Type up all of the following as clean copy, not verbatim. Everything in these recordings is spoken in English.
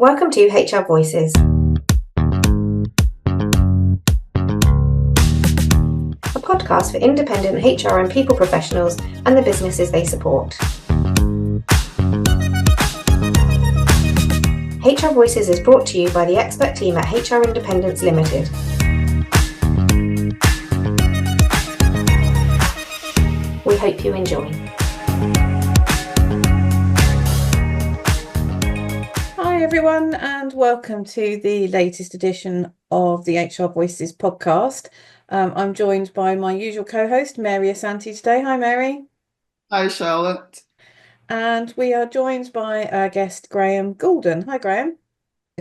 Welcome to HR Voices. A podcast for independent HR and people professionals and the businesses they support. HR Voices is brought to you by the expert team at HR Independence Limited. We hope you enjoy. Hi everyone, and welcome to the latest edition of the HR Voices podcast. I'm joined by my usual co-host, Mary Asante today. Hi Mary. Hi Charlotte. And we are joined by our guest, Graham Goulden. Hi Graham.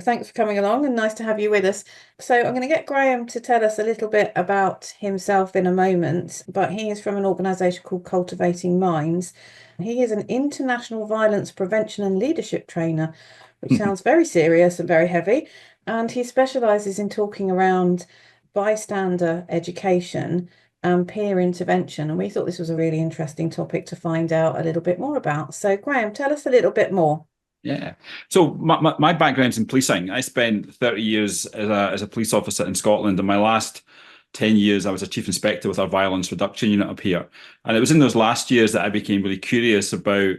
Thanks for coming along and nice to have you with us. So I'm going to get Graham to tell us a little bit about himself in a moment, but he is from an organisation called Cultivating Minds. He is an international violence prevention and leadership trainer, which sounds very serious and very heavy. And he specialises in talking around bystander education and peer intervention. And we thought this was a really interesting topic to find out a little bit more about. So Graham, tell us a little bit more. Yeah. So my background's in policing. I spent 30 years as a police officer in Scotland. In my last 10 years, I was a chief inspector with our violence reduction unit up here. And it was in those last years that I became really curious about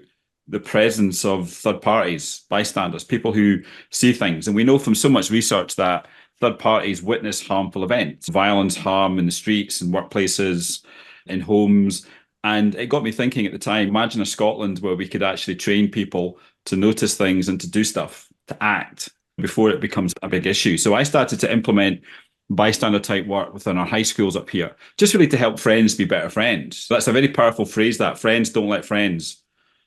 the presence of third parties, bystanders, people who see things. And we know from so much research that third parties witness harmful events, violence, harm in the streets and workplaces, in homes. And it got me thinking at the time, imagine a Scotland where we could actually train people to notice things and to do stuff, to act before it becomes a big issue. So I started to implement bystander type work within our high schools up here, just really to help friends be better friends. So that's a very powerful phrase, that friends don't let friends.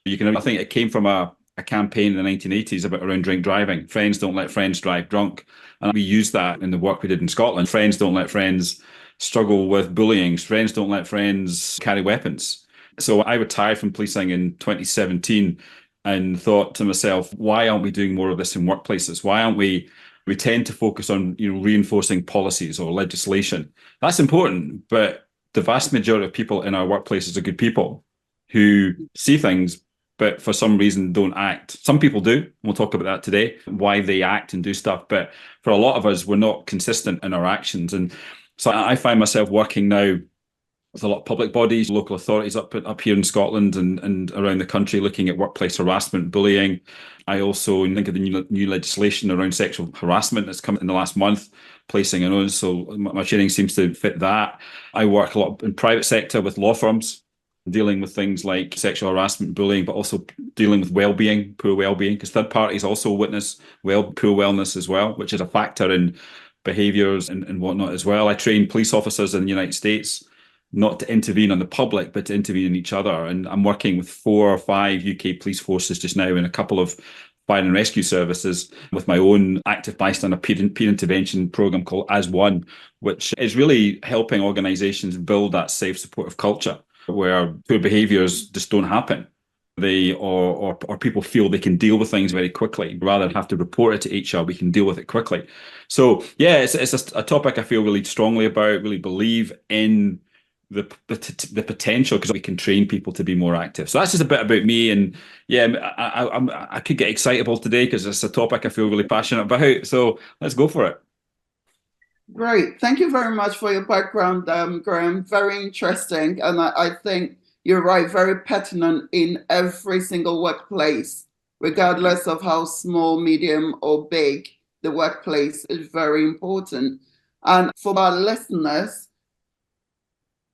I think it came from a campaign in the 1980s about around drink driving. Friends don't let friends drive drunk. And we used that in the work we did in Scotland. Friends don't let friends struggle with bullying. Friends don't let friends carry weapons. So I retired from policing in 2017 and thought to myself, why aren't we doing more of this in workplaces? Why aren't we tend to focus on reinforcing policies or legislation. That's important, but the vast majority of people in our workplaces are good people who see things, but for some reason don't act. Some people do. We'll talk about that today, why they act and do stuff. But for a lot of us, we're not consistent in our actions. And so I find myself working now with a lot of public bodies, local authorities up here in Scotland and around the country, looking at workplace harassment, bullying. I also think of the new legislation around sexual harassment that's come in the last month, placing an on. So my training seems to fit that. I work a lot in private sector with law firms, dealing with things like sexual harassment, bullying, but also dealing with well-being, poor well-being, because third parties also witness poor wellness as well, which is a factor in behaviours and whatnot as well. I train police officers in the United States not to intervene on the public, but to intervene in each other. And I'm working with 4 or 5 UK police forces just now and a couple of fire and rescue services with my own active bystander peer intervention programme called As One, which is really helping organisations build that safe, supportive culture where poor behaviours just don't happen. Or people feel they can deal with things very quickly rather than have to report it to HR. We can deal with it quickly. So yeah, it's a topic I feel really strongly about. Really believe in the potential because we can train people to be more active. So that's just a bit about me. And yeah, I could get excitable today because it's a topic I feel really passionate about. So let's go for it. Great. Thank you very much for your background, Graham. Very interesting. And I think you're right, very pertinent in every single workplace, regardless of how small, medium, or big the workplace is very important. And for our listeners,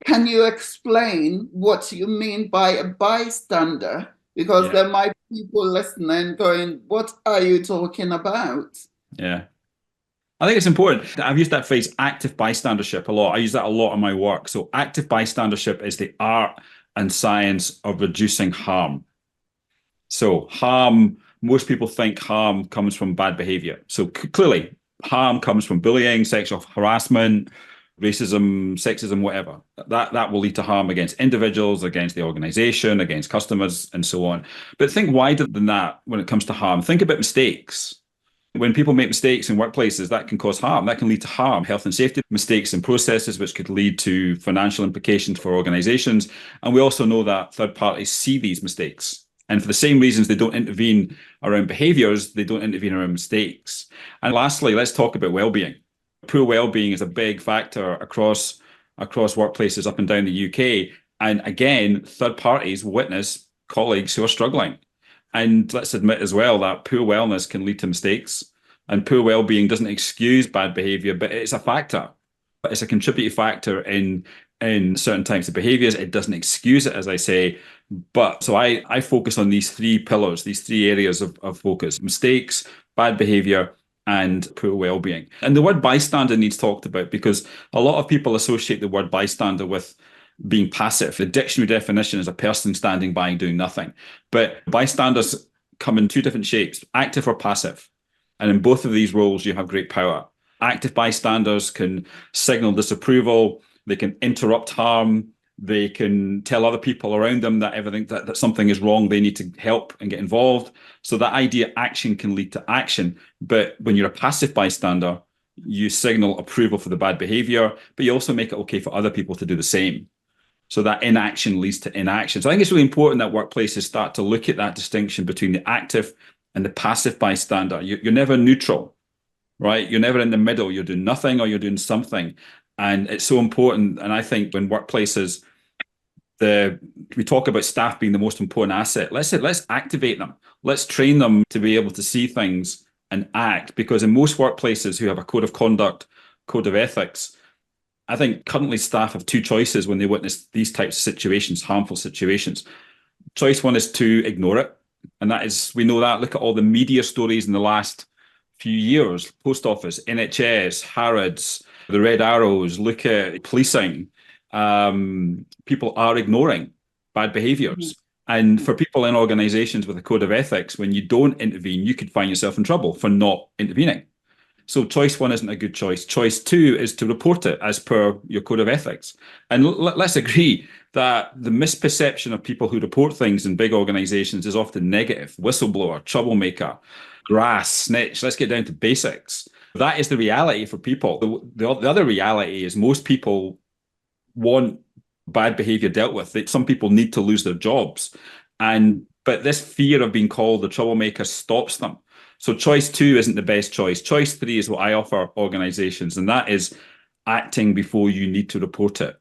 can you explain what you mean by a bystander? Because there might be people listening going, what are you talking about? Yeah. I think it's important. I've used that phrase active bystandership a lot. I use that a lot in my work. So active bystandership is the art and science of reducing harm. So harm, most people think harm comes from bad behavior. So clearly harm comes from bullying, sexual harassment, racism, sexism, whatever. That will lead to harm against individuals, against the organization, against customers, and so on. But think wider than that when it comes to harm. Think about mistakes. When people make mistakes in workplaces, that can cause harm. That can lead to harm, health and safety mistakes and processes, which could lead to financial implications for organizations. And we also know that third parties see these mistakes And for the same reasons they don't intervene around behaviours, they don't intervene around mistakes. And lastly, let's talk about well-being. Poor well-being is a big factor across workplaces up and down the UK. And again, third parties witness colleagues who are struggling. And let's admit as well that poor wellness can lead to mistakes. And poor well-being doesn't excuse bad behaviour, but it's a factor. It's a contributing factor in certain types of behaviours. It doesn't excuse it, as I say. But so I focus on these three pillars, these three areas of focus: mistakes, bad behaviour, and poor well-being. And the word bystander needs talked about, because a lot of people associate the word bystander with being passive. The dictionary definition is a person standing by and doing nothing. But bystanders come in two different shapes, active or passive. And in both of these roles, you have great power. Active bystanders can signal disapproval, they can interrupt harm, they can tell other people around them that something is wrong, they need to help and get involved. So that idea, action can lead to action. But when you're a passive bystander, you signal approval for the bad behavior, but you also make it okay for other people to do the same. So that inaction leads to inaction. So I think it's really important that workplaces start to look at that distinction between the active and the passive bystander. You're never neutral, right? You're never in the middle. You're doing nothing or you're doing something. And it's so important. And I think when workplaces, we talk about staff being the most important asset. Let's activate them. Let's train them to be able to see things and act. Because in most workplaces who have a code of conduct, code of ethics, I think currently staff have two choices when they witness these types of situations, harmful situations. Choice one is to ignore it. And that is, we know that. Look at all the media stories in the last few years, Post Office, NHS, Harrods, the Red Arrows, look at policing. People are ignoring bad behaviours. And for people in organisations with a code of ethics, when you don't intervene, you could find yourself in trouble for not intervening. So choice one isn't a good choice. Choice two is to report it as per your code of ethics. And let's agree that the misperception of people who report things in big organisations is often negative. Whistleblower, troublemaker, grass, snitch. Let's get down to basics. That is the reality for people. The other reality is most people want bad behaviour dealt with. Some people need to lose their jobs. But this fear of being called a troublemaker stops them. So choice two isn't the best choice. Choice three is what I offer organisations, and that is acting before you need to report it.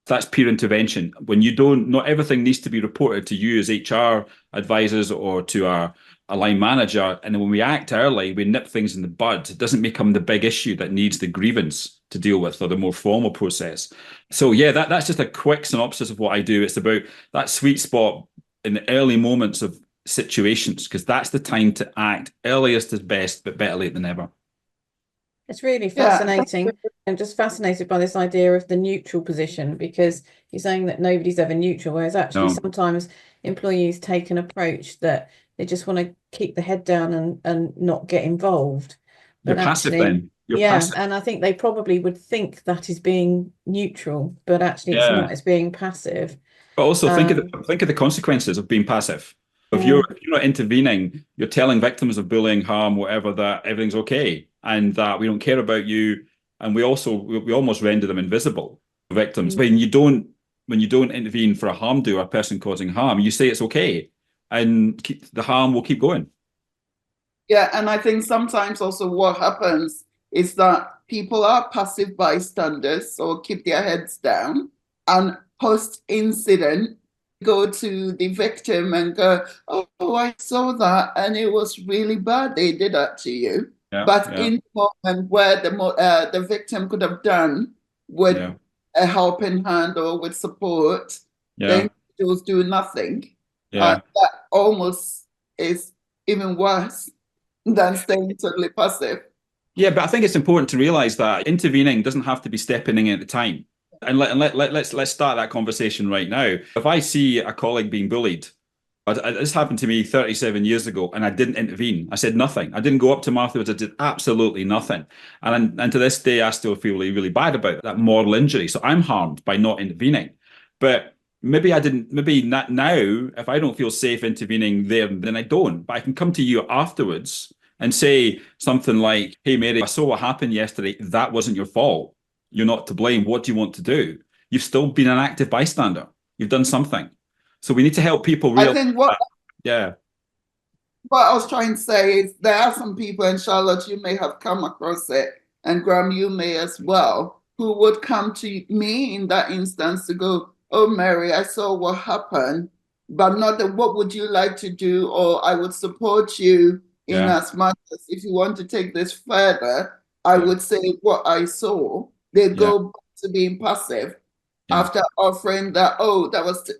That's peer intervention. When you don't, not everything needs to be reported to you as HR advisors or to a line manager. And then when we act early, we nip things in the bud. It doesn't become the big issue that needs the grievance to deal with or the more formal process. So yeah, that's just a quick synopsis of what I do. It's about that sweet spot in the early moments of situations, because that's the time to act. Earliest is best, but better late than never. It's really fascinating. I'm just fascinated by this idea of the neutral position, because you're saying that nobody's ever neutral, whereas actually sometimes employees take an approach that they just want to keep the head down and not get involved. You're passive then. You're passive. And I think they probably would think that is being neutral, but actually it's not, it's being passive. But also think of the consequences of being passive. If you're not intervening, you're telling victims of bullying, harm, whatever, that everything's okay and that we don't care about you, and we almost render them invisible, victims. When you don't intervene for a harm doer, a person causing harm, you say it's okay, and the harm will keep going. Yeah, and I think sometimes also what happens is that people are passive bystanders or keep their heads down, and post-incident go to the victim and go, oh, I saw that and it was really bad, they did that to you. But in the moment where the victim could have done with a helping hand or with support, the individuals do nothing. That almost is even worse than staying totally passive. Yeah, but I think it's important to realise that intervening doesn't have to be stepping in at the time. And let's start that conversation right now. If I see a colleague being bullied, this happened to me 37 years ago, and I didn't intervene. I said nothing. I didn't go up to him afterwards. I did absolutely nothing. And to this day, I still feel really, really bad about that moral injury. So I'm harmed by not intervening. But maybe not now. If I don't feel safe intervening there, then I don't. But I can come to you afterwards and say something like, hey, Mary, I saw what happened yesterday. That wasn't your fault. You're not to blame. What do you want to do? You've still been an active bystander. You've done something. So we need to help people realize. Yeah. What I was trying to say is there are some people, and Charlotte, you may have come across it, and Graham, you may as well, who would come to me in that instance to go, oh, Mary, I saw what happened, but not that what would you like to do, or I would support you in Yeah. as much as if you want to take this further, I Yeah. would say what I saw. They Yeah. go back to being passive Yeah. after offering that, oh, that was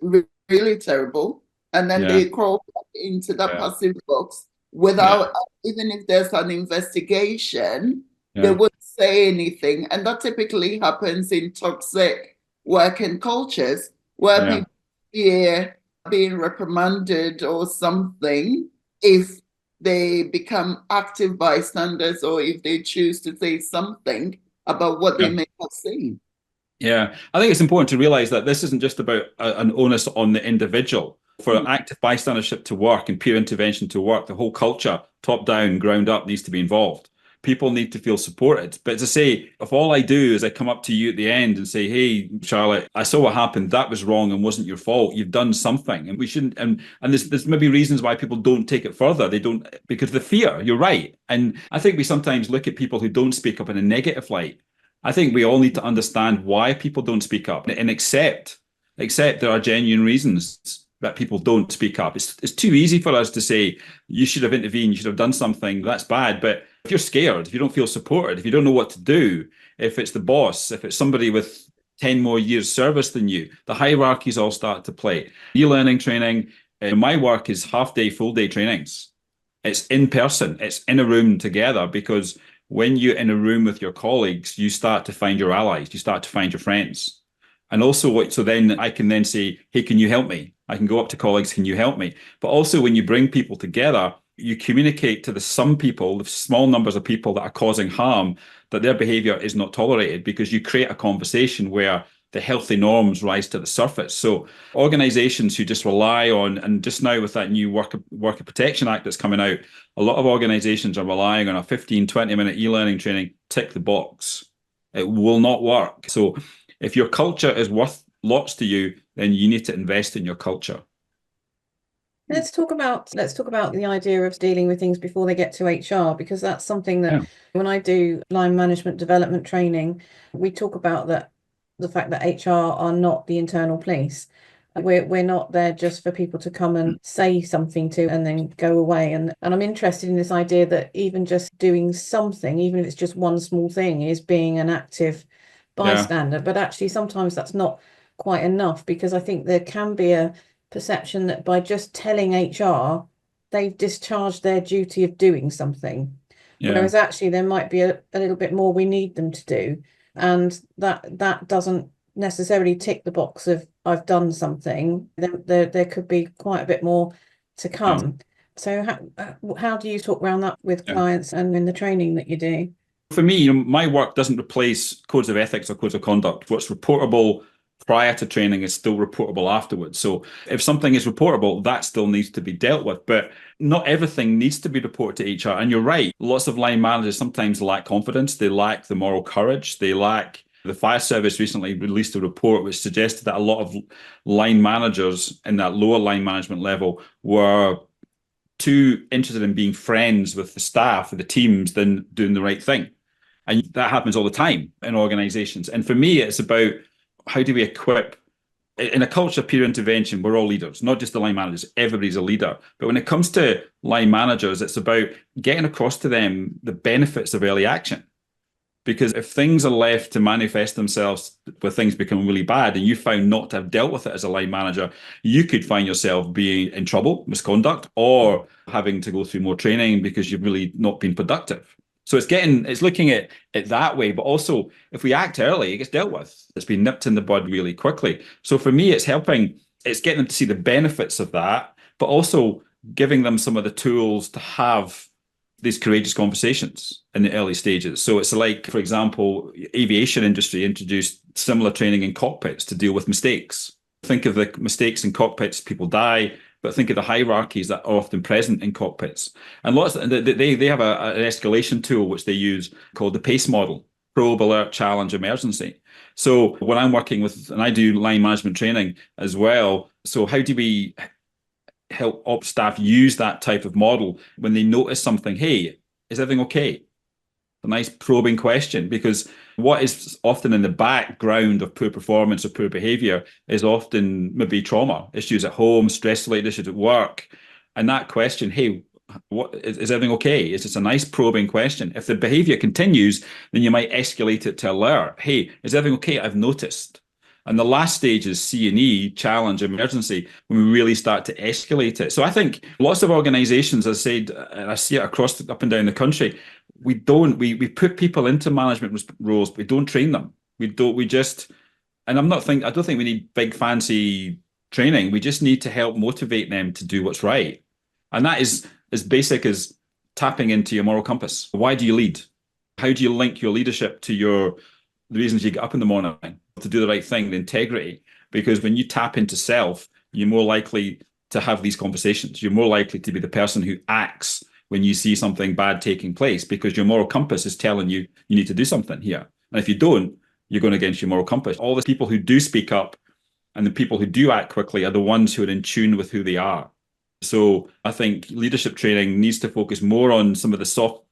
really terrible. And then Yeah. they crawl back into that Yeah. passive box Yeah. without, even if there's an investigation, they Yeah. wouldn't say anything. And that typically happens in toxic working cultures where Yeah. people fear being reprimanded or something if they become active bystanders or if they choose to say something about what they Yeah. may have seen. Yeah, I think it's important to realize that this isn't just about an onus on the individual. For active bystandership to work and peer intervention to work, the whole culture, top down, ground up, needs to be involved. People need to feel supported. But to say, if all I do is I come up to you at the end and say, hey, Charlotte, I saw what happened, that was wrong and wasn't your fault. You've done something. And we shouldn't, and there's maybe reasons why people don't take it further. They don't, because the fear, you're right. And I think we sometimes look at people who don't speak up in a negative light. I think we all need to understand why people don't speak up and accept there are genuine reasons that people don't speak up. It's too easy for us to say, you should have intervened, you should have done something, that's bad. But if you're scared, if you don't feel supported, if you don't know what to do, if it's the boss, if it's somebody with 10 more years service than you, the hierarchies all start to play. E-learning training, my work is half-day, full-day trainings. It's in person, it's in a room together, because when you're in a room with your colleagues, you start to find your allies, you start to find your friends. And also, so then I can then say, hey, can you help me? I can go up to colleagues, can you help me? But also when you bring people together, you communicate to the some people, the small numbers of people that are causing harm, that their behavior is not tolerated, because you create a conversation where the healthy norms rise to the surface. So organizations who just rely on, and just now with that new Worker Protection Act that's coming out, a lot of organizations are relying on a 15, 20-minute e-learning training, tick the box. It will not work. So if your culture is worth lots to you, then you need to invest in your culture. Let's talk about the idea of dealing with things before they get to HR, because that's something that when I do line management development training, we talk about the fact that HR are not the internal police. We're not there just for people to come and say something to and then go away. And I'm interested in this idea that even just doing something, even if it's just one small thing, is being an active bystander. But actually sometimes that's not quite enough, because I think there can be a perception that by just telling HR, they've discharged their duty of doing something. Whereas actually there might be a little bit more we need them to do. And that doesn't necessarily tick the box of I've done something. There could be quite a bit more to come. So how do you talk around that with clients and in the training that you do? For me, my work doesn't replace codes of ethics or codes of conduct. What's reportable prior to training is still reportable afterwards. So if something is reportable, that still needs to be dealt with. But not everything needs to be reported to HR. And you're right, lots of line managers sometimes lack confidence. They lack the moral courage. They lack. The fire service recently released a report which suggested that a lot of line managers in that lower line management level were too interested in being friends with the staff or the teams than doing the right thing. And that happens all the time in organizations. And for me, it's about how do we equip, in a culture of peer intervention, we're all leaders, not just the line managers, everybody's a leader. But when it comes to line managers, it's about getting across to them the benefits of early action. Because if things are left to manifest themselves where things become really bad and you found not to have dealt with it as a line manager, you could find yourself being in trouble, misconduct, or having to go through more training because you've really not been productive. So it's looking at it that way, but also if we act early, it gets dealt with. It's been nipped in the bud really quickly. So for me, it's getting them to see the benefits of that, but also giving them some of the tools to have these courageous conversations in the early stages. So it's like, for example, aviation industry introduced similar training in cockpits to deal with mistakes. Think of the mistakes in cockpits, people die, but think of the hierarchies that are often present in cockpits. And they have an escalation tool which they use called the PACE model, probe, alert, challenge, emergency. So when I'm working with, and I do line management training as well, so how do we help ops staff use that type of model when they notice something. Hey, is everything okay? A nice probing question, because what is often in the background of poor performance or poor behavior is often maybe trauma, issues at home, stress-related issues at work. And that question, hey, what is everything okay? It's just a nice probing question. If the behavior continues, then you might escalate it to alert. Hey, is everything okay? I've noticed. And the last stage is C&E, challenge, emergency, when we really start to escalate it. So I think lots of organizations, as I said, and I see it across up and down the country, we put people into management roles, but we don't train them. And I don't think we need big fancy training. We just need to help motivate them to do what's right. And that is as basic as tapping into your moral compass. Why do you lead? How do you link your leadership to the reasons you get up in the morning to do the right thing, the integrity? Because when you tap into self, you're more likely to have these conversations. You're more likely to be the person who acts when you see something bad taking place, because your moral compass is telling you you need to do something here. And if you don't, you're going against your moral compass. All the people who do speak up and the people who do act quickly are the ones who are in tune with who they are. So I think leadership training needs to focus more on some of the soft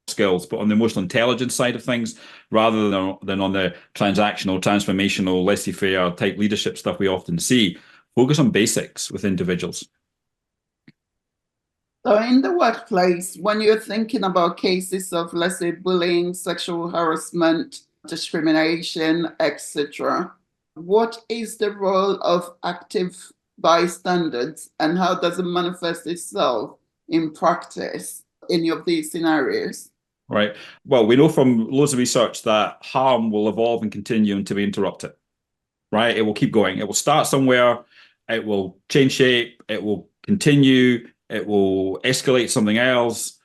skills, but on the emotional intelligence side of things, rather than on the transactional, transformational, laissez-faire type leadership stuff we often see. Focus on basics with individuals. So in the workplace, when you're thinking about cases of, let's say, bullying, sexual harassment, discrimination, etc., what is the role of active bystanders, and how does it manifest itself in practice in any of these scenarios? Right. Well, we know from loads of research that harm will evolve and continue until we interrupt it. Right? It will keep going. It will start somewhere. It will change shape. It will continue. It will escalate something else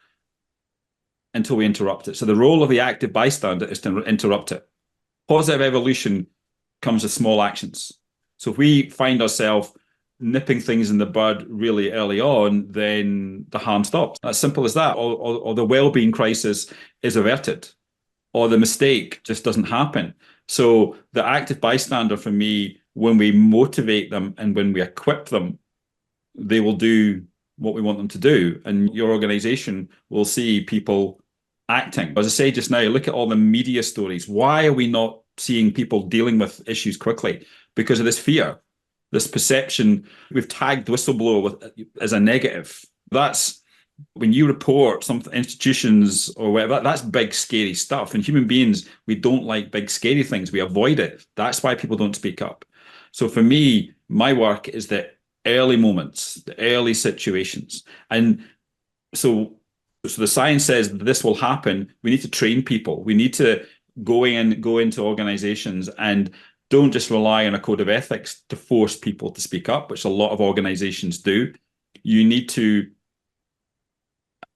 until we interrupt it. So the role of the active bystander is to interrupt it. Positive evolution comes with small actions. So if we find ourselves nipping things in the bud really early on, then the harm stops. As simple as that. Or the well-being crisis is averted, or the mistake just doesn't happen. So the active bystander, for me, when we motivate them and when we equip them, they will do what we want them to do. And your organization will see people acting. As I say just now, look at all the media stories. Why are we not seeing people dealing with issues quickly? Because of this fear, this perception. We've tagged whistleblower as a negative. That's when you report some institutions or whatever, that's big, scary stuff. And human beings, we don't like big, scary things. We avoid it. That's why people don't speak up. So for me, my work is the early moments, the early situations. And so the science says this will happen. We need to train people. We need to go into organizations and don't just rely on a code of ethics to force people to speak up, which a lot of organizations do. You need to,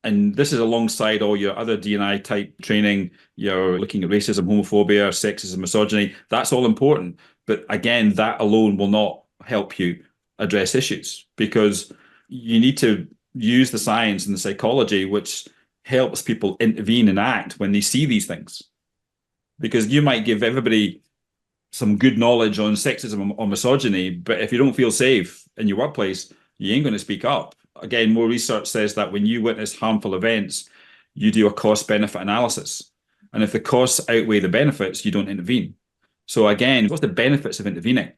and this is alongside all your other D&I type training, you're looking at racism, homophobia, sexism, misogyny. That's all important. But again, that alone will not help you address issues, because you need to use the science and the psychology which helps people intervene and act when they see these things. Because you might give everybody some good knowledge on sexism or misogyny, but if you don't feel safe in your workplace, you ain't going to speak up. Again, more research says that when you witness harmful events, you do a cost-benefit analysis. And if the costs outweigh the benefits, you don't intervene. So again, what's the benefits of intervening?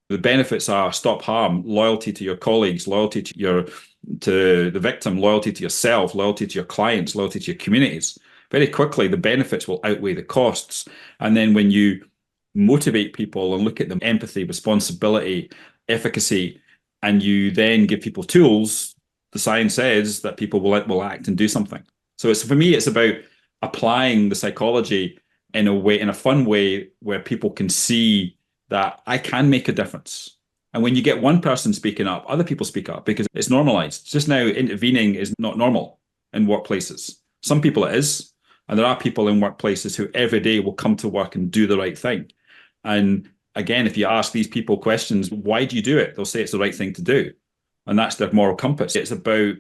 The benefits are stop harm, loyalty to your colleagues, loyalty to the victim, loyalty to yourself, loyalty to your clients, loyalty to your communities. Very quickly, the benefits will outweigh the costs. And then when you motivate people and look at them, empathy, responsibility, efficacy, and you then give people tools, the science says that people will act and do something. So for me, it's about applying the psychology in a fun way where people can see that I can make a difference. And when you get one person speaking up, other people speak up because it's normalized. Just now, intervening is not normal in workplaces. Some people it is, and there are people in workplaces who every day will come to work and do the right thing. And again, if you ask these people questions, why do you do it? They'll say it's the right thing to do. And that's their moral compass. It's about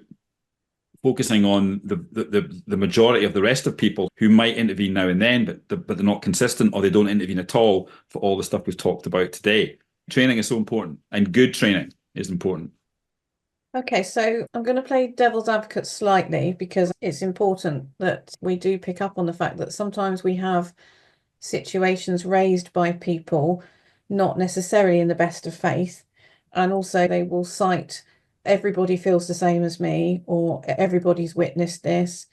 focusing on the majority of the rest of people who might intervene now and then, but they're not consistent, or they don't intervene at all for all the stuff we've talked about today. Training is so important, and good training is important. Okay, so I'm going to play devil's advocate slightly because it's important that we do pick up on the fact that sometimes we have situations raised by people not necessarily in the best of faith, and also they will cite everybody feels the same as me or everybody's witnessed this,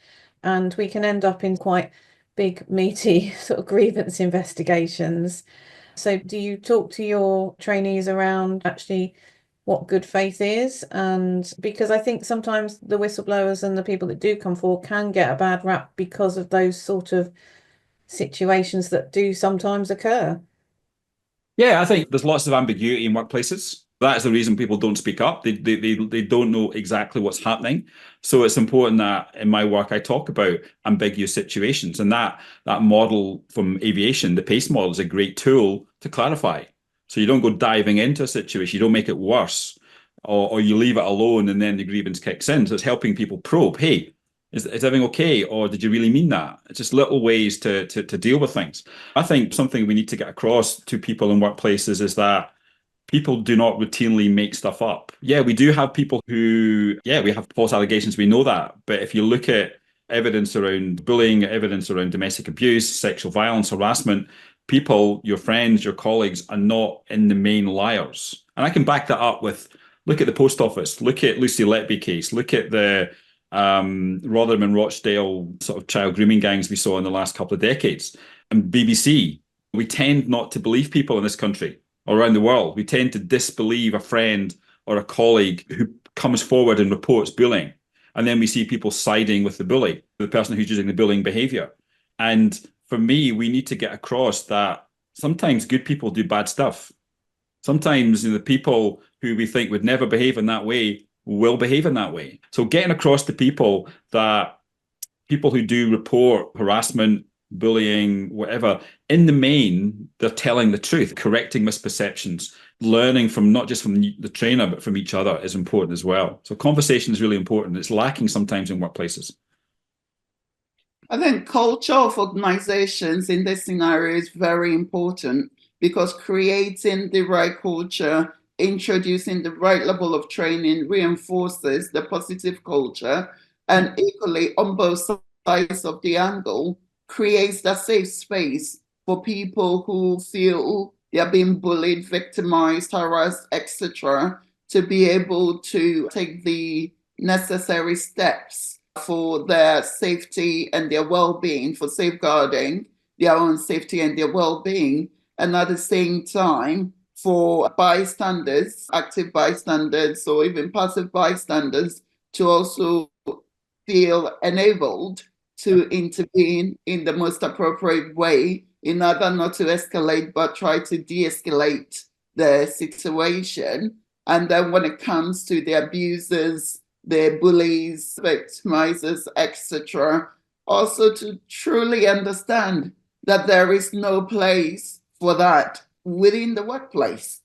and we can end up in quite big meaty sort of grievance investigations. So do you talk to your trainees around actually what good faith is? And because I think sometimes the whistleblowers and the people that do come forward can get a bad rap because of those sort of situations that do sometimes occur. Yeah, I think there's lots of ambiguity in workplaces. That's the reason people don't speak up. They don't know exactly what's happening. So it's important that in my work I talk about ambiguous situations, and that model from aviation, the PACE model, is a great tool to clarify. So you don't go diving into a situation, you don't make it worse, or you leave it alone and then the grievance kicks in. So it's helping people probe, hey, is everything okay? Or did you really mean that? It's just little ways to deal with things. I think something we need to get across to people in workplaces is that people do not routinely make stuff up. Yeah, we do have people who, yeah, we have false allegations, we know that. But if you look at evidence around bullying, evidence around domestic abuse, sexual violence, harassment, people, your friends, your colleagues are not in the main liars. And I can back that up with, look at the post office, look at Lucy Letby case, look at the Rotherham and Rochdale sort of child grooming gangs we saw in the last couple of decades. And BBC, we tend not to believe people in this country or around the world. We tend to disbelieve a friend or a colleague who comes forward and reports bullying. And then we see people siding with the bully, the person who's using the bullying behavior. And for me, we need to get across that sometimes good people do bad stuff. Sometimes the people who we think would never behave in that way will behave in that way. So getting across to people that people who do report harassment, bullying, whatever, in the main, they're telling the truth, correcting misperceptions, learning from not just from the trainer, but from each other is important as well. So conversation is really important. It's lacking sometimes in workplaces. I think culture of organizations in this scenario is very important because creating the right culture, introducing the right level of training reinforces the positive culture, and equally on both sides of the angle creates that safe space for people who feel they are being bullied, victimized, harassed, etc., to be able to take the necessary steps for their safety and their well-being, for safeguarding their own safety and their well-being, and at the same time for bystanders, active bystanders, or even passive bystanders to also feel enabled to intervene in the most appropriate way in order not to escalate, but try to de-escalate the situation. And then when it comes to the abusers, the bullies, victimizers, etc., also to truly understand that there is no place for that within the workplace.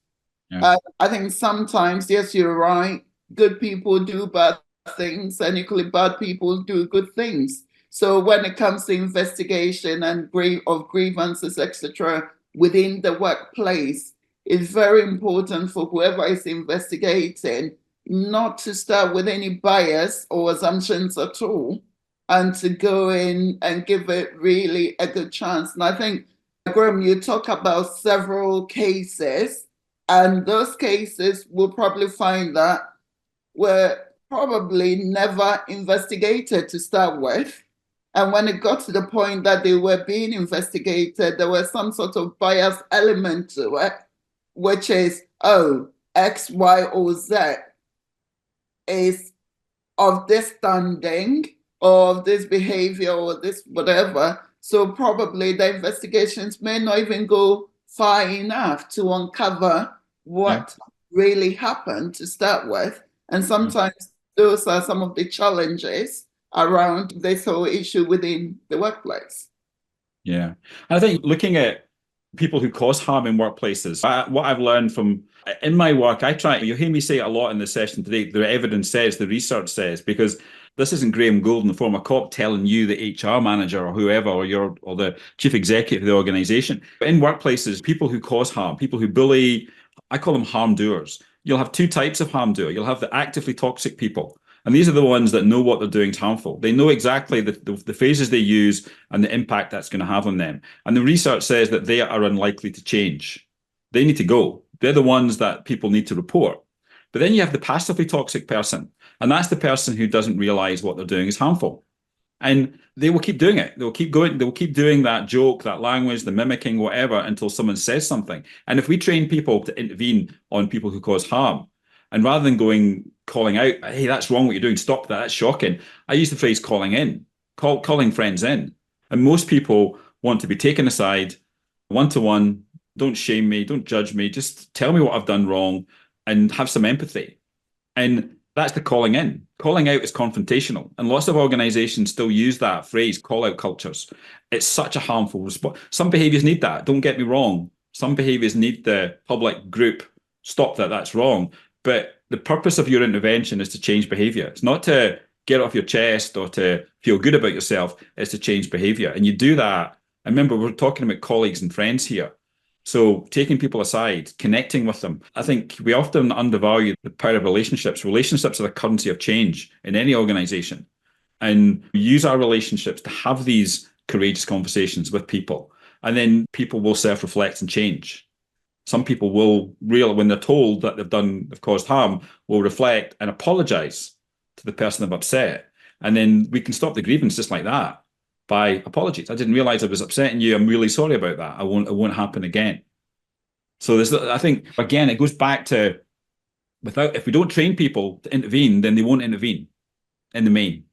Yeah. I think sometimes, yes, you're right, good people do bad things and equally bad people do good things. So when it comes to investigation and grievances, etc., within the workplace, it's very important for whoever is investigating not to start with any bias or assumptions at all, and to go in and give it really a good chance. And I think, Graham, you talk about several cases, and those cases will probably find that were probably never investigated to start with. And when it got to the point that they were being investigated, there was some sort of bias element to it, which is, oh, X, Y, or Z is of this standing, or of this behavior, or this whatever. So probably the investigations may not even go far enough to uncover what really happened to start with. And sometimes those are some of the challenges around this whole issue within the workplace. Yeah. And I think looking at people who cause harm in workplaces, what I've learned from in my work, you'll hear me say it a lot in the session today, the evidence says, the research says, because this isn't Graham Goulden, the former cop, telling you, the HR manager or whoever, or the chief executive of the organization. But in workplaces, people who cause harm, people who bully, I call them harm doers. you'll have two types of harm doer. You'll have the actively toxic people. And these are the ones that know what they're doing is harmful. They know exactly the phrases they use and the impact that's going to have on them. And the research says that they are unlikely to change. They need to go. They're the ones that people need to report. But then you have the passively toxic person. And that's the person who doesn't realize what they're doing is harmful. And they will keep doing it. They'll keep going. They'll keep doing that joke, that language, the mimicking, whatever, until someone says something. And if we train people to intervene on people who cause harm, and rather than calling out, hey, that's wrong what you're doing, stop that, that's shocking, I use the phrase calling friends in. And most people want to be taken aside, one-to-one, don't shame me, don't judge me, just tell me what I've done wrong and have some empathy. And that's the calling in. Calling out is confrontational. And lots of organizations still use that phrase, call out cultures. It's such a harmful response. Some behaviors need that. Don't get me wrong. Some behaviors need the public group, stop that, that's wrong. But the purpose of your intervention is to change behavior. It's not to get off your chest or to feel good about yourself. It's to change behavior. And you do that. And remember, we're talking about colleagues and friends here. So taking people aside, connecting with them. I think we often undervalue the power of relationships. Relationships are the currency of change in any organization. And we use our relationships to have these courageous conversations with people. And then people will self-reflect and change. Some people will when they're told that they've caused harm, will reflect and apologize to the person they've upset. And then we can stop the grievance just like that by apologies. I didn't realize I was upsetting you. I'm really sorry about that. It won't happen again. So I think, again, it goes back to if we don't train people to intervene, then they won't intervene in the main.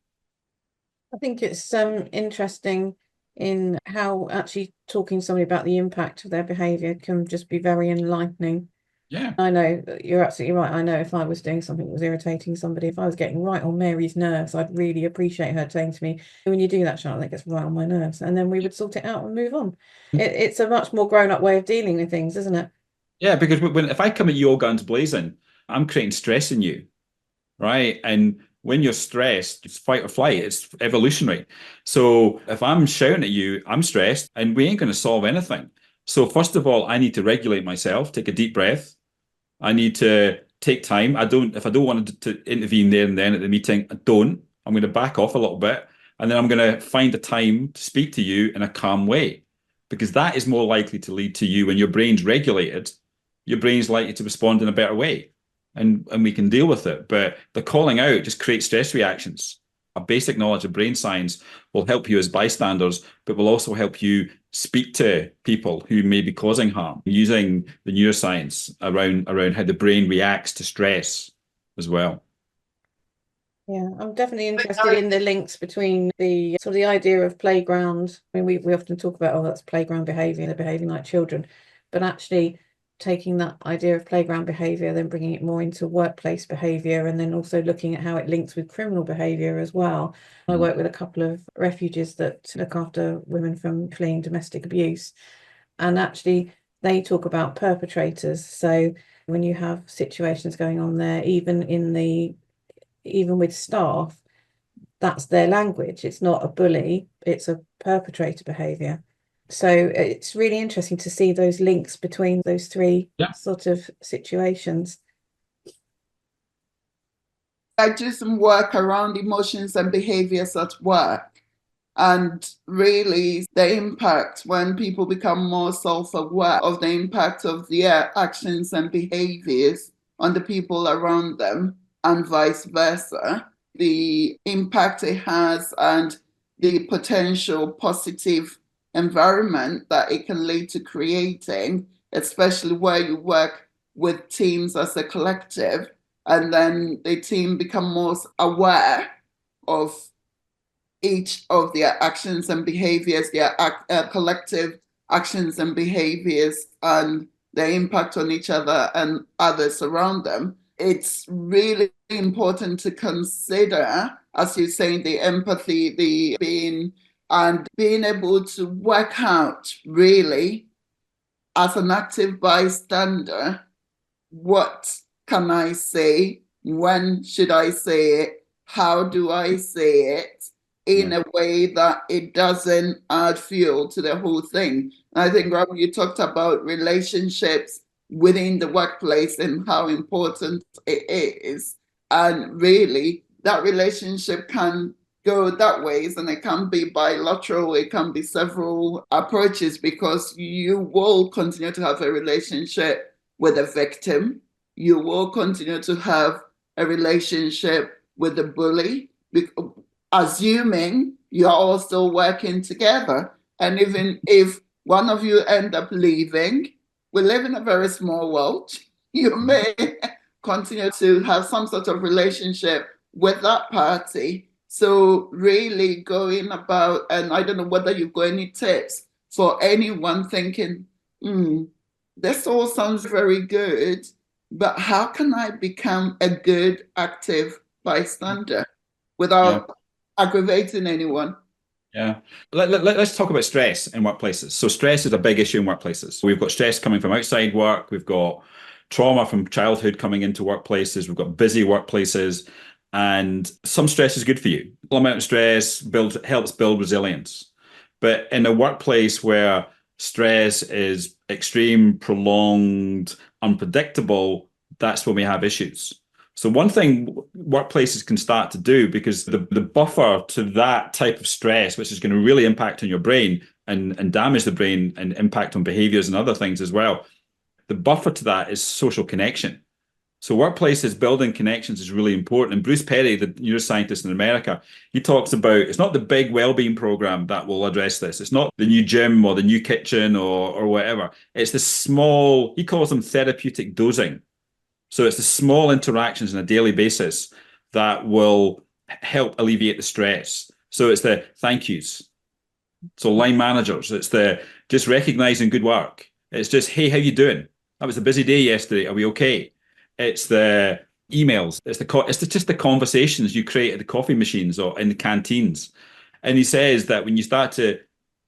I think it's interesting in how actually talking to somebody about the impact of their behaviour can just be very enlightening. Yeah. I know you're absolutely right. I know if I was doing something that was irritating somebody, if I was getting right on Mary's nerves, I'd really appreciate her saying to me, when you do that, Charlotte, that gets right on my nerves. And then we would sort it out and move on. It's a much more grown-up way of dealing with things, isn't it? Yeah, because if I come at you all guns blazing, I'm creating stress in you, right? And when you're stressed, it's fight or flight. It's evolutionary. So if I'm shouting at you, I'm stressed and we ain't going to solve anything. So first of all, I need to regulate myself, take a deep breath. I need to take time. If I don't want to intervene there and then at the meeting, I don't. I'm going to back off a little bit. And then I'm going to find a time to speak to you in a calm way, because that is more likely to lead to you when your brain's regulated. Your brain's likely to respond in a better way. And we can deal with it. But the calling out just creates stress reactions. A basic knowledge of brain science will help you as bystanders, but will also help you speak to people who may be causing harm, using the neuroscience around how the brain reacts to stress as well. Yeah, I'm definitely interested in the links between the sort of the idea of playground. I mean, we often talk about, oh, that's playground behaviour, they're behaving like children, but actually taking that idea of playground behaviour, then bringing it more into workplace behaviour, and then also looking at how it links with criminal behaviour as well. I work with a couple of refugees that look after women from fleeing domestic abuse, and actually they talk about perpetrators. So when you have situations going on there, even with staff, that's their language. It's not a bully, it's a perpetrator behaviour. So it's really interesting to see those links between those three sort of situations. I do some work around emotions and behaviors at work, and really the impact when people become more self-aware of the impact of their actions and behaviors on the people around them, and vice versa, the impact it has and the potential positive environment that it can lead to creating, especially where you work with teams as a collective, and then the team become more aware of each of their actions and behaviors, their collective actions and behaviors, and their impact on each other and others around them. It's really important to consider, as you're saying, the empathy, the being, and being able to work out really as an active bystander, what can I say? When should I say it? How do I say it in a way that it doesn't add fuel to the whole thing? And I think, Rob, you talked about relationships within the workplace and how important it is. And really, that relationship can go that ways, and it can be bilateral, it can be several approaches, because you will continue to have a relationship with a victim. You will continue to have a relationship with the bully, assuming you're all still working together. And even if one of you end up leaving, we live in a very small world. You may continue to have some sort of relationship with that party. So really going about, and I don't know whether you've got any tips for anyone thinking, this all sounds very good, but how can I become a good, active bystander without aggravating anyone? Yeah. Let's talk about stress in workplaces. So stress is a big issue in workplaces. We've got stress coming from outside work. We've got trauma from childhood coming into workplaces. We've got busy workplaces. And some stress is good for you. A amount of stress helps build resilience. But in a workplace where stress is extreme, prolonged, unpredictable, that's when we have issues. So one thing workplaces can start to do, because the buffer to that type of stress, which is going to really impact on your brain and damage the brain and impact on behaviors and other things as well, the buffer to that is social connection. So workplaces building connections is really important. And Bruce Perry, the neuroscientist in America, he talks about, it's not the big well-being program that will address this. It's not the new gym or the new kitchen or whatever. It's the small, he calls them therapeutic dosing. So it's the small interactions on a daily basis that will help alleviate the stress. So it's the thank yous. So line managers, it's the just recognizing good work. It's just, hey, how you doing? That was a busy day yesterday. Are we okay? It's the emails. It's just the conversations you create at the coffee machines or in the canteens. And he says that when you start to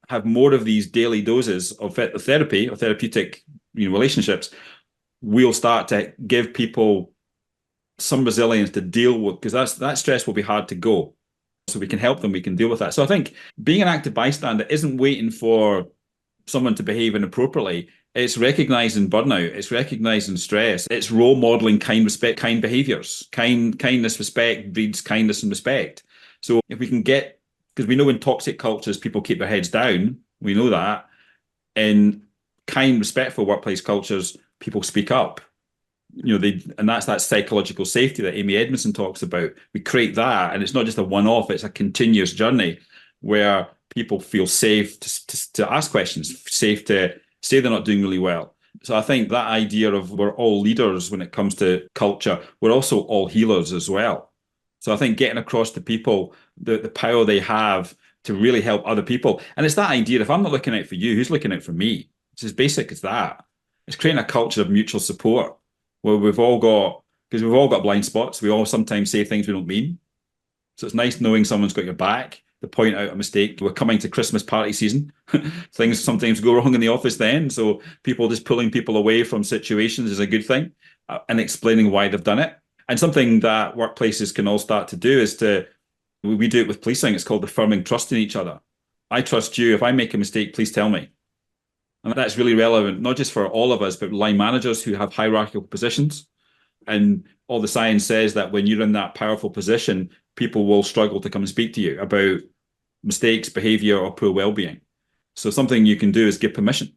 have more of these daily doses of therapy or therapeutic relationships, we'll start to give people some resilience to deal with, because that stress will be hard to go. So we can help them, we can deal with that. So I think being an active bystander isn't waiting for someone to behave inappropriately. It's recognizing burnout, it's recognizing stress, it's role modeling kind behaviors. Kindness, respect breeds kindness and respect. So if we can get, because we know in toxic cultures, people keep their heads down, we know that. In kind, respectful workplace cultures, people speak up. And that's that psychological safety that Amy Edmondson talks about. We create that, and it's not just a one-off, it's a continuous journey where people feel safe to ask questions, safe to say they're not doing really well. So I think that idea of we're all leaders when it comes to culture, we're also all healers as well. So I think getting across to people the power they have to really help other people. And it's that idea, if I'm not looking out for you, who's looking out for me? It's as basic as that. It's creating a culture of mutual support where we've all got blind spots. We all sometimes say things we don't mean. So it's nice knowing someone's got your back to point out a mistake. We're coming to Christmas party season. Things sometimes go wrong in the office then. So people just pulling people away from situations is a good thing, and explaining why they've done it. And something that workplaces can all start to do is we do it with policing. It's called affirming trust in each other. I trust you. If I make a mistake, please tell me. And that's really relevant, not just for all of us, but line managers who have hierarchical positions. And all the science says that when you're in that powerful position, people will struggle to come and speak to you about mistakes, behavior, or poor well-being. So something you can do is give permission.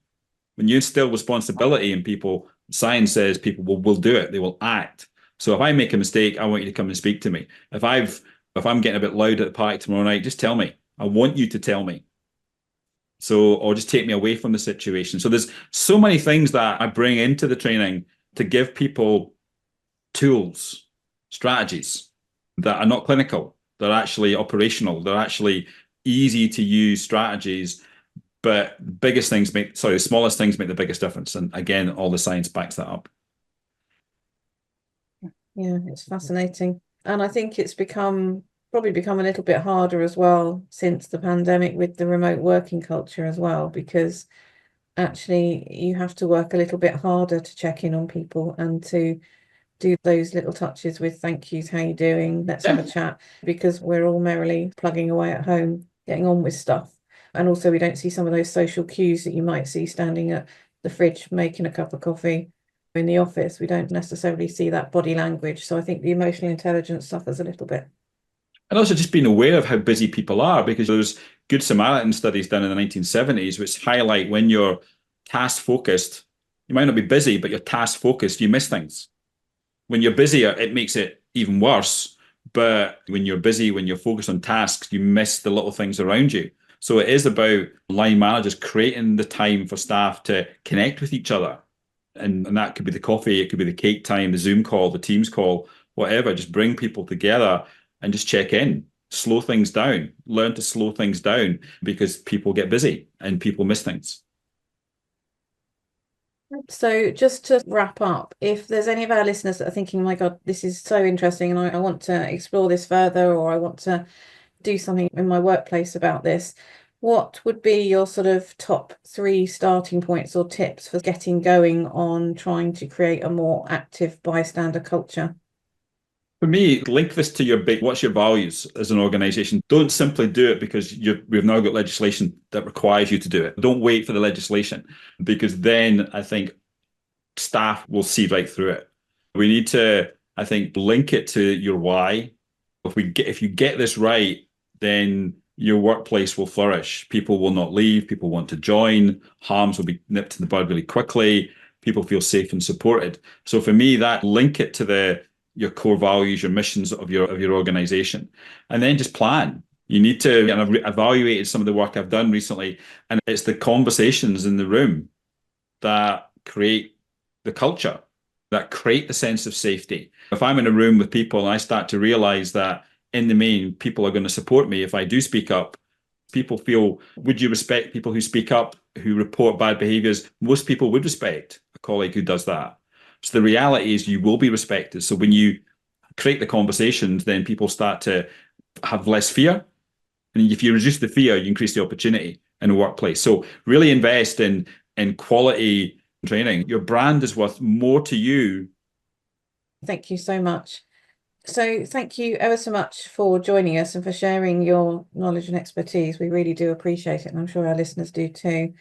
When you instill responsibility in people, science says people will do it. They will act. So if I make a mistake, I want you to come and speak to me. If I'm getting a bit loud at the party tomorrow night, just tell me. I want you to tell me. So, or just take me away from the situation. So there's so many things that I bring into the training to give people tools, strategies that are not clinical. They're actually operational. They're actually easy to use strategies, but the smallest things make the biggest difference. And again, all the science backs that up. Yeah, it's fascinating. And I think it's probably become a little bit harder as well since the pandemic with the remote working culture as well, because actually you have to work a little bit harder to check in on people and to do those little touches with thank yous, how you doing, let's have a chat, because we're all merrily plugging away at home, getting on with stuff. And also we don't see some of those social cues that you might see standing at the fridge making a cup of coffee in the office, we don't necessarily see that body language. So I think the emotional intelligence suffers a little bit. And also just being aware of how busy people are, because there's Good Samaritan studies done in the 1970s, which highlight when you're task focused, you might not be busy, but you're task focused, you miss things. When you're busier, it makes it even worse. But when you're busy, when you're focused on tasks, you miss the little things around you. So it is about line managers creating the time for staff to connect with each other. And that could be the coffee, it could be the cake time, the Zoom call, the Teams call, whatever. Just bring people together and just check in, slow things down, learn to slow things down, because people get busy and people miss things. So just to wrap up, if there's any of our listeners that are thinking, my God, this is so interesting and I want to explore this further, or I want to do something in my workplace about this, what would be your sort of top 3 starting points or tips for getting going on trying to create a more active bystander culture? For me, link this to what's your values as an organization. Don't simply do it because we've now got legislation that requires you to do it. Don't wait for the legislation, because then I think staff will see right through it. We need to, I think, link it to your why. If you get this right, then your workplace will flourish. People will not leave. People want to join. Harms will be nipped in the bud really quickly. People feel safe and supported. So for me, that link it to your core values, your missions of your organization, and then just plan. You need to, and I've evaluated some of the work I've done recently, and it's the conversations in the room that create the culture, that create the sense of safety. If I'm in a room with people and I start to realize that in the main, people are going to support me if I do speak up, people feel, would you respect people who speak up, who report bad behaviors? Most people would respect a colleague who does that. So the reality is you will be respected. So when you create the conversations, then people start to have less fear. And if you reduce the fear, you increase the opportunity in the workplace. So really invest in quality training. Your brand is worth more to you. Thank you so much. So thank you ever so much for joining us and for sharing your knowledge and expertise. We really do appreciate it, and I'm sure our listeners do too.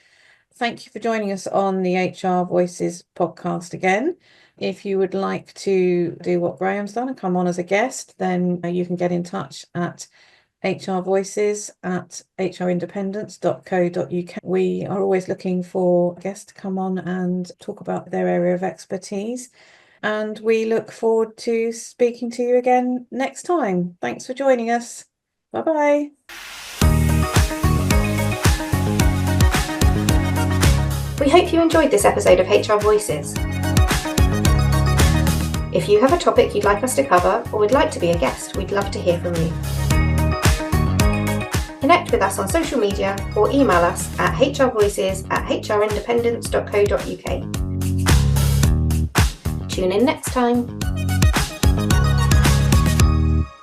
Thank you for joining us on the HR Voices podcast again. If you would like to do what Graham's done and come on as a guest, then you can get in touch at hrvoices@hrindependence.co.uk. We are always looking for guests to come on and talk about their area of expertise. And we look forward to speaking to you again next time. Thanks for joining us. Bye-bye. We hope you enjoyed this episode of HR Voices. If you have a topic you'd like us to cover or would like to be a guest, we'd love to hear from you. Connect with us on social media or email us at hrvoices@hrindependence.co.uk. Tune in next time.